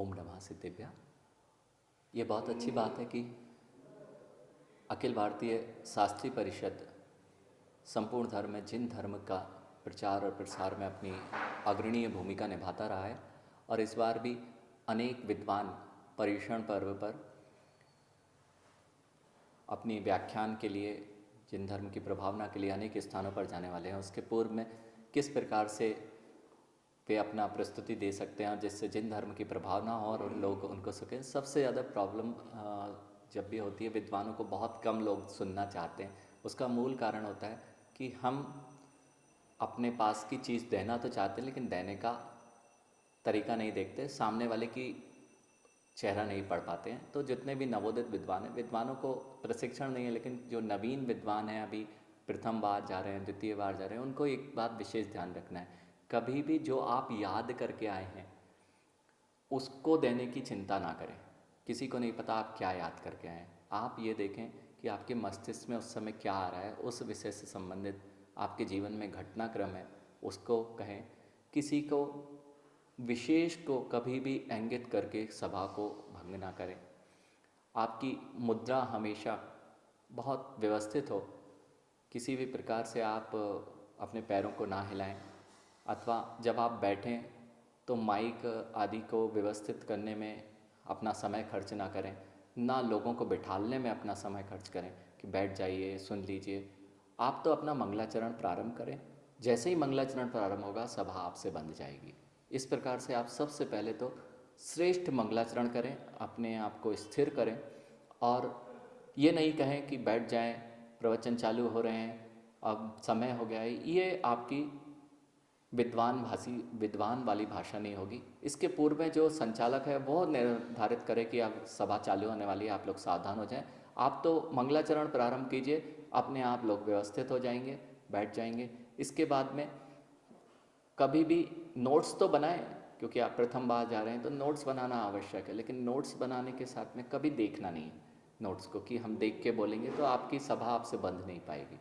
ओम नमः सिद्धेभ्य। ये बहुत अच्छी बात है कि अखिल भारतीय शास्त्रीय परिषद संपूर्ण धर्म में जिन धर्म का प्रचार और प्रसार में अपनी अग्रणीय भूमिका निभाता रहा है और इस बार भी अनेक विद्वान पर्युषण पर्व पर अपनी व्याख्यान के लिए जिन धर्म की प्रभावना के लिए अनेक स्थानों पर जाने वाले हैं, उसके पूर्व में किस प्रकार से वे अपना प्रस्तुति दे सकते हैं जिससे जिन धर्म की प्रभावना हो और लोग उनको सकें। सबसे ज़्यादा प्रॉब्लम जब भी होती है, विद्वानों को बहुत कम लोग सुनना चाहते हैं। उसका मूल कारण होता है कि हम अपने पास की चीज़ देना तो चाहते हैं, लेकिन देने का तरीका नहीं देखते, सामने वाले की चेहरा नहीं पढ़ पाते हैं। तो जितने भी नवोदित विद्वान हैं, विद्वानों को प्रशिक्षण नहीं है, लेकिन जो नवीन विद्वान हैं, अभी प्रथम बार जा रहे हैं, द्वितीय बार जा रहे हैं, उनको एक बात विशेष ध्यान रखना है। कभी भी जो आप याद करके आए हैं उसको देने की चिंता ना करें। किसी को नहीं पता आप क्या याद करके आए हैं। आप ये देखें कि आपके मस्तिष्क में उस समय क्या आ रहा है, उस विषय से संबंधित आपके जीवन में घटनाक्रम है, उसको कहें। किसी को विशेष को कभी भी इंगित करके सभा को भंग ना करें। आपकी मुद्रा हमेशा बहुत व्यवस्थित हो। किसी भी प्रकार से आप अपने पैरों को ना हिलाएं, अथवा जब आप बैठें तो माइक आदि को व्यवस्थित करने में अपना समय खर्च ना करें, ना लोगों को बिठालने में अपना समय खर्च करें कि बैठ जाइए सुन लीजिए। आप तो अपना मंगलाचरण प्रारंभ करें। जैसे ही मंगलाचरण प्रारंभ होगा, सभा आपसे बंध जाएगी। इस प्रकार से आप सबसे पहले तो श्रेष्ठ मंगलाचरण करें, अपने आप को स्थिर करें और ये नहीं कहें कि बैठ जाएं, प्रवचन चालू हो रहे हैं, अब समय हो गया है। ये आपकी विद्वान वाली भाषा नहीं होगी। इसके पूर्व में जो संचालक है वो निर्धारित करे कि अब सभा चालू होने वाली है, आप लोग सावधान हो जाएं। आप तो मंगलाचरण प्रारंभ कीजिए, अपने आप लोग व्यवस्थित हो जाएंगे, बैठ जाएंगे। इसके बाद में कभी भी नोट्स तो बनाएं, क्योंकि आप प्रथम बार जा रहे हैं तो नोट्स बनाना आवश्यक है, लेकिन नोट्स बनाने के साथ में कभी देखना नहीं है नोट्स को कि हम देख के बोलेंगे तो आपकी सभा आपसे बंध नहीं पाएगी।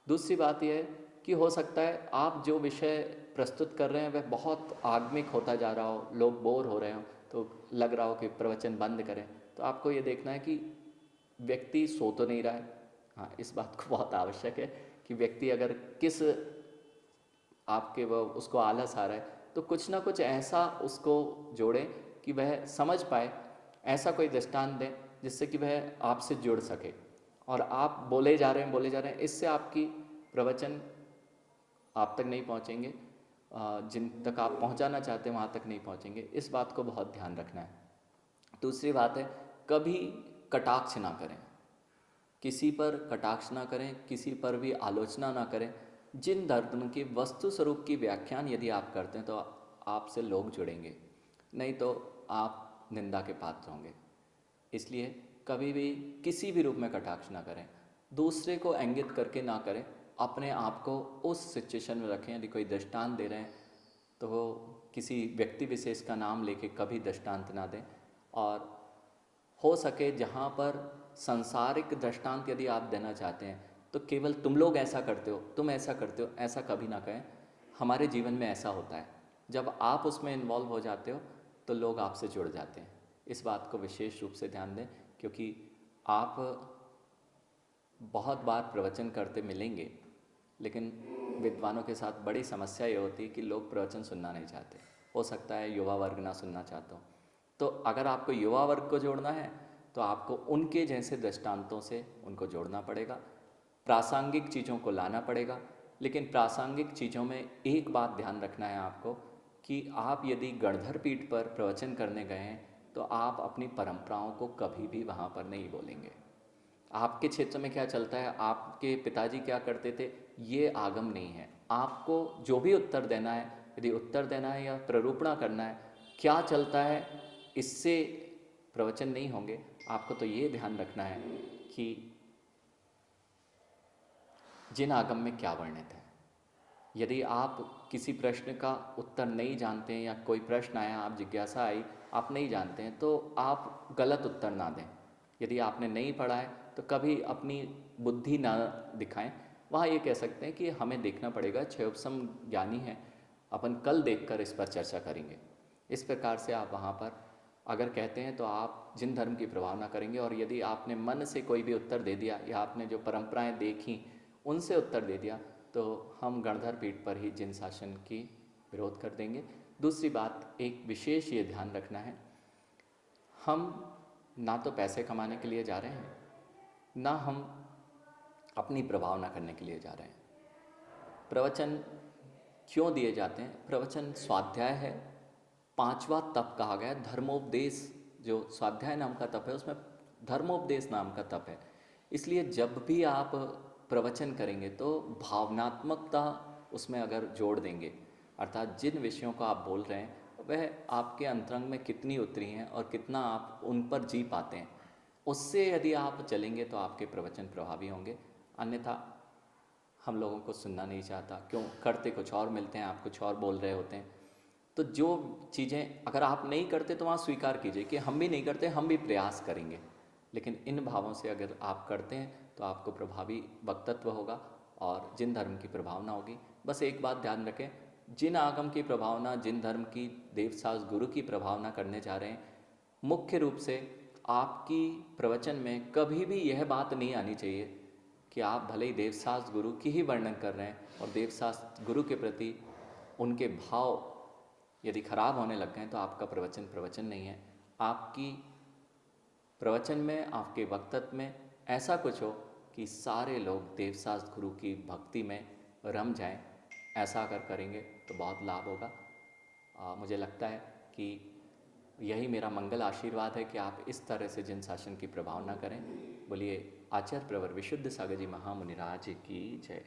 दूसरी बात यह है कि हो सकता है आप जो विषय प्रस्तुत कर रहे हैं वह बहुत आगमिक होता जा रहा हो, लोग बोर हो रहे हो, तो लग रहा हो कि प्रवचन बंद करें। तो आपको ये देखना है कि व्यक्ति सो तो नहीं रहा है। हाँ, इस बात को बहुत आवश्यक है कि व्यक्ति अगर किस आपके वह उसको आलस आ रहा है तो कुछ ना कुछ ऐसा उसको जोड़ें कि वह समझ पाए, ऐसा कोई दृष्टांत दें जिससे कि वह आपसे जुड़ सके। और आप बोले जा रहे हैं, इससे आपकी प्रवचन आप तक नहीं पहुंचेंगे, जिन तक आप पहुंचाना चाहते हैं वहाँ तक नहीं पहुंचेंगे। इस बात को बहुत ध्यान रखना है। दूसरी बात है, कभी कटाक्ष ना करें, किसी पर कटाक्ष ना करें, किसी पर भी आलोचना ना करें। जिन धर्म की वस्तु स्वरूप की व्याख्यान यदि आप करते हैं तो आपसे लोग जुड़ेंगे, नहीं तो आप निंदा के पात्र होंगे। इसलिए कभी भी किसी भी रूप में कटाक्ष ना करें, दूसरे को इंगित करके ना करें, अपने आप को उस सिचुएशन में रखें। यदि कोई दृष्टांत दे रहे हैं तो वो किसी व्यक्ति विशेष का नाम लेके कभी दृष्टांत ना दें। और हो सके जहाँ पर सांसारिक दृष्टांत यदि आप देना चाहते हैं तो केवल तुम लोग ऐसा करते हो, तुम ऐसा करते हो, ऐसा कभी ना कहें। हमारे जीवन में ऐसा होता है, जब आप उसमें इन्वॉल्व हो जाते हो तो लोग आपसे जुड़ जाते हैं। इस बात को विशेष रूप से ध्यान दें, क्योंकि आप बहुत बार प्रवचन करते मिलेंगे, लेकिन विद्वानों के साथ बड़ी समस्या ये होती है कि लोग प्रवचन सुनना नहीं चाहते। हो सकता है युवा वर्ग ना सुनना चाहता हो। तो अगर आपको युवा वर्ग को जोड़ना है तो आपको उनके जैसे दृष्टांतों से उनको जोड़ना पड़ेगा, प्रासंगिक चीज़ों को लाना पड़ेगा। लेकिन प्रासंगिक चीज़ों में एक बात ध्यान रखना है आपको कि आप यदि गणधर पीठ पर प्रवचन करने गए हैं तो आप अपनी परंपराओं को कभी भी वहाँ पर नहीं बोलेंगे। आपके क्षेत्र में क्या चलता है, आपके पिताजी क्या करते थे, ये आगम नहीं है। आपको जो भी उत्तर देना है, यदि उत्तर देना है या प्ररूपणा करना है, क्या चलता है, इससे प्रवचन नहीं होंगे। आपको तो ये ध्यान रखना है कि जिन आगम में क्या वर्णित है। यदि आप किसी प्रश्न का उत्तर नहीं जानते हैं या कोई प्रश्न आया, आप जिज्ञासा आई, आप नहीं जानते हैं, तो आप गलत उत्तर ना दें। यदि आपने नहीं पढ़ा है तो कभी अपनी बुद्धि ना दिखाएं। वहाँ ये कह सकते हैं कि हमें देखना पड़ेगा, क्षयोपसम ज्ञानी है, अपन कल देखकर इस पर चर्चा करेंगे। इस प्रकार से आप वहाँ पर अगर कहते हैं तो आप जिन धर्म की प्रभावना करेंगे, और यदि आपने मन से कोई भी उत्तर दे दिया या आपने जो परंपराएं देखी उनसे उत्तर दे दिया तो हम गणधर पीठ पर ही जिन शासन की विरोध कर देंगे। दूसरी बात, एक विशेष ये ध्यान रखना है, हम ना तो पैसे कमाने के लिए जा रहे हैं, ना हम अपनी प्रभावना करने के लिए जा रहे हैं। प्रवचन क्यों दिए जाते हैं? प्रवचन स्वाध्याय है, पांचवा तप कहा गया है। धर्मोपदेश जो स्वाध्याय नाम का तप है उसमें धर्मोपदेश नाम का तप है। इसलिए जब भी आप प्रवचन करेंगे तो भावनात्मकता उसमें अगर जोड़ देंगे, अर्थात जिन विषयों को आप बोल रहे हैं वह आपके अंतरंग में कितनी उतरी हैं और कितना आप उन पर जी पाते हैं, उससे यदि आप चलेंगे तो आपके प्रवचन प्रभावी होंगे। अन्यथा हम लोगों को सुनना नहीं चाहता, क्यों? करते कुछ और मिलते हैं, आप कुछ और बोल रहे होते हैं। तो जो चीज़ें अगर आप नहीं करते तो वहाँ स्वीकार कीजिए कि हम भी नहीं करते, हम भी प्रयास करेंगे। लेकिन इन भावों से अगर आप करते हैं तो आपको प्रभावी वक्तत्व होगा और जिन धर्म की प्रभावना होगी। बस एक बात ध्यान रखें, जिन आगम की प्रभावना, जिन धर्म की देवशास्त्र गुरु की प्रभावना करने जा रहे हैं, मुख्य रूप से आपकी प्रवचन में कभी भी यह बात नहीं आनी चाहिए कि आप भले ही देवशास्त्र गुरु की ही वर्णन कर रहे हैं और देवशास्त्र गुरु के प्रति उनके भाव यदि खराब होने लग गए तो आपका प्रवचन प्रवचन नहीं है। आपकी प्रवचन में, आपके वक्तव्य में ऐसा कुछ हो कि सारे लोग देवशास्त्र गुरु की भक्ति में रम जाएं। ऐसा अगर करेंगे तो बहुत लाभ होगा। मुझे लगता है कि यही मेरा मंगल आशीर्वाद है कि आप इस तरह से जिन शासन की प्रभावना करें। बोलिए आचार्य प्रवर विशुद्ध सागर जी महामुनिराज की जय।